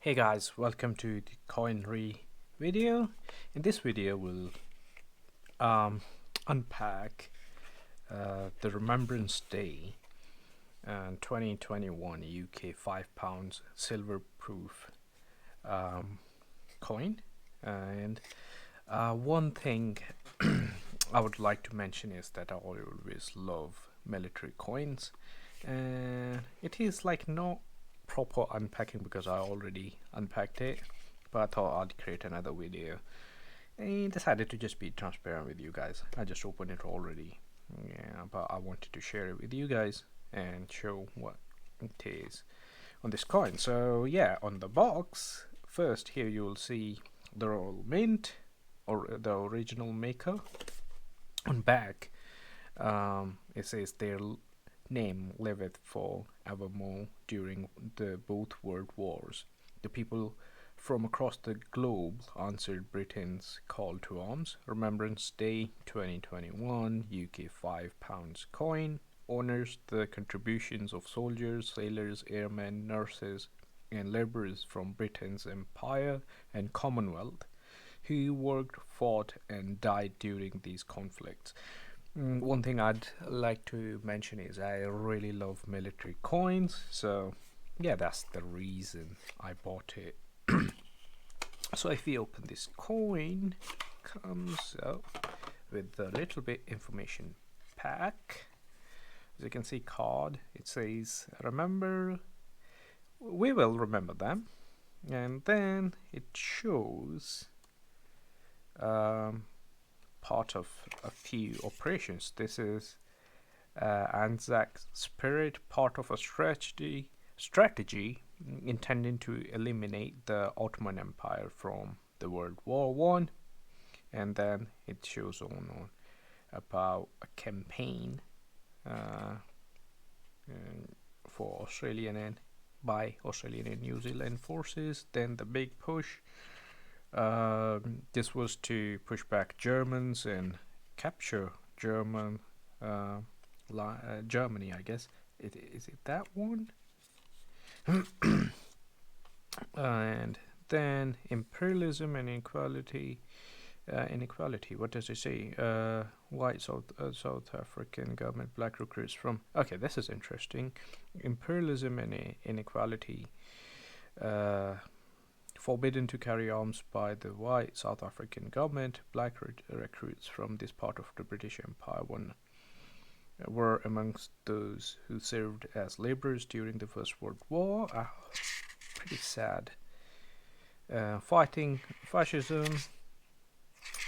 Hey guys, welcome to the coinry video. In this video, we'll unpack the Remembrance Day 2021 UK £5 silver proof coin. And one thing I would like to mention is that I always love military coins, and it is like no proper unpacking because I already unpacked it, but I thought I'd create another video and decided to just be transparent with you guys. I just opened it already, yeah, but I wanted to share it with you guys and show what it is on this coin. So yeah, on the box first here you'll see the royal mint or the original maker. On back it says their name liveth for evermore during the both world wars. The people from across the globe answered Britain's call to arms. Remembrance Day 2021 UK £5 coin honors the contributions of soldiers, sailors, airmen, nurses, and labourers from Britain's Empire and Commonwealth who worked, fought, and died during these conflicts. One thing I'd like to mention is I really love military coins, so yeah, that's the reason I bought it. So if we open this coin, comes up with a little bit information pack. As you can see, card. It says remember. We will remember them, and then it shows part of a few operations. This is Anzac Spirit, part of a strategy intending to eliminate the Ottoman Empire from the World War One, and then it shows on about a campaign for Australian and by Australian and New Zealand forces. Then the big push. This was to push back Germans and capture Germany, I guess. Is it that one? And then imperialism and inequality. What does it say? White South African government, black recruits from. Okay, this is interesting. Imperialism and inequality. Forbidden to carry arms by the white South African government. Black recruits from this part of the British Empire were amongst those who served as labourers during the First World War. Pretty sad. Fighting fascism,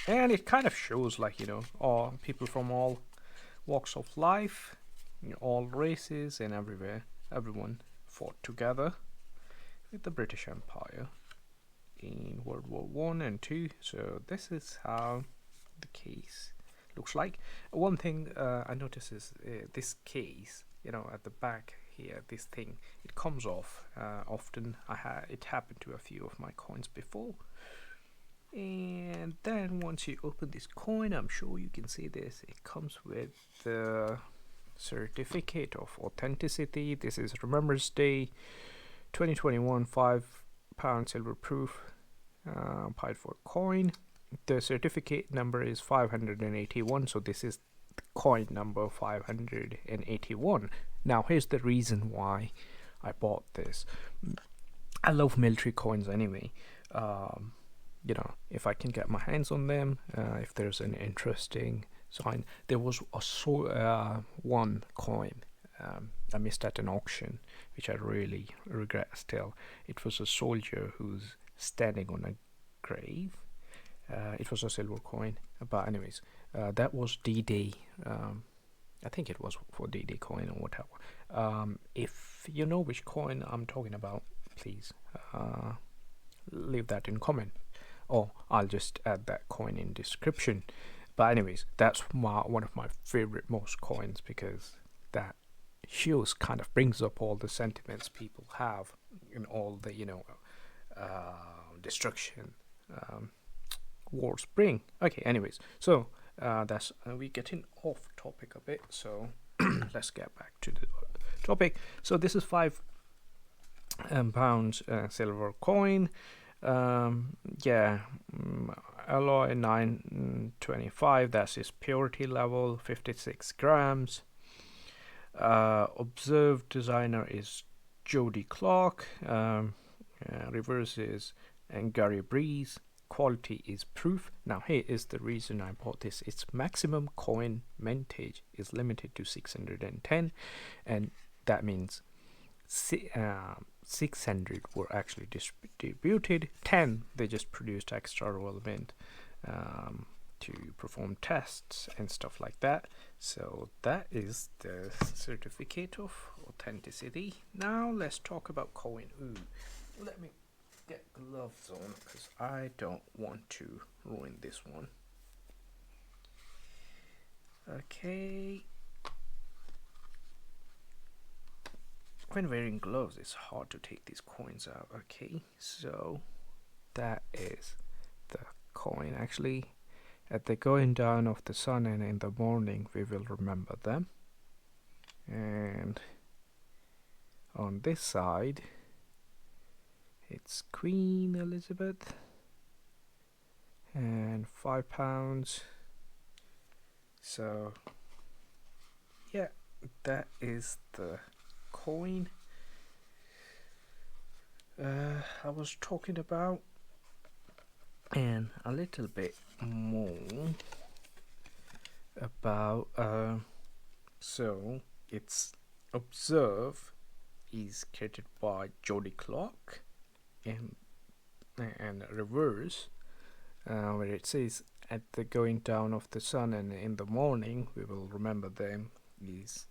and it kind of shows, like, all people from all walks of life, all races and everyone fought together with the British Empire in World War One and Two. So this is how the case looks like. One thing I notice is this case, at the back here, this thing, it comes off often. It happened to a few of my coins before. And then once you open this coin, I'm sure you can see this, it comes with the certificate of authenticity. This is Remembrance Day 2021 £5 silver proof Piedfort coin. The certificate number is 581, so this is the coin number 581. Now here's the reason why I bought this. I love military coins anyway. If I can get my hands on them, if there's an interesting sign. There was one coin I missed at an auction, which I really regret still. It was a soldier who's standing on a grave. It was a silver coin, but anyways, that was D-Day. I think it was for D-Day coin or whatever. If you know which coin I'm talking about, please leave that in comment, or I'll just add that coin in description. But anyways, that's one of my favorite most coins, because that shows kind of brings up all the sentiments people have in all the destruction wars bring. Okay, anyways, so that's we getting off topic a bit, so let's get back to the topic. So this is 5 pounds silver coin. Yeah, alloy 925, that's its purity level, 56 grams. Observed designer is Jody Clark. Reverse is and Gary Breeze. Quality is proof. Now here is the reason I bought this. Its maximum coin mintage is limited to 610, and that means 600 were actually distributed. 10 they just produced extra relevant to perform tests and stuff like that. So that is the certificate of authenticity. Now let's talk about coin. Let me get gloves on because I don't want to ruin this one. Okay. When wearing gloves, it's hard to take these coins out. Okay, so that is the coin. Actually, at the going down of the sun and in the morning, we will remember them. And on this side, it's Queen Elizabeth and £5. So yeah, that is the coin I was talking about, and a little bit more about so it's Observe is created by Jody Clark, and Reverse where it says at the going down of the sun and in the morning we will remember them is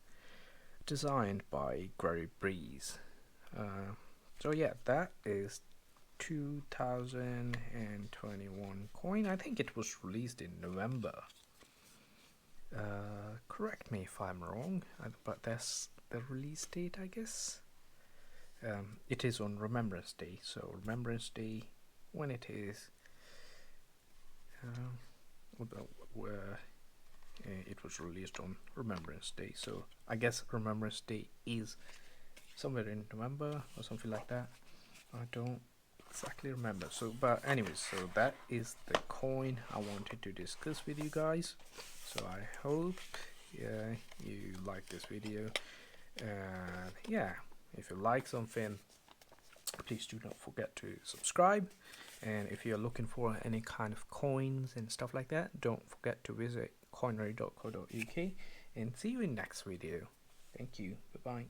designed by Gary Breeze. So yeah, that is 2021 coin. I think it was released in November. Correct me if I'm wrong, but that's the release date, I guess. It is on Remembrance Day, so Remembrance Day, when it is, it was released on Remembrance Day, so I guess Remembrance Day is somewhere in November or something like that. I don't exactly remember. So, but anyways, so that is the coin I wanted to discuss with you guys. So I hope you like this video. Yeah, if you like something, please do not forget to subscribe. And if you're looking for any kind of coins and stuff like that, don't forget to visit coinery.co.uk, and see you in next video. Thank you. Bye bye.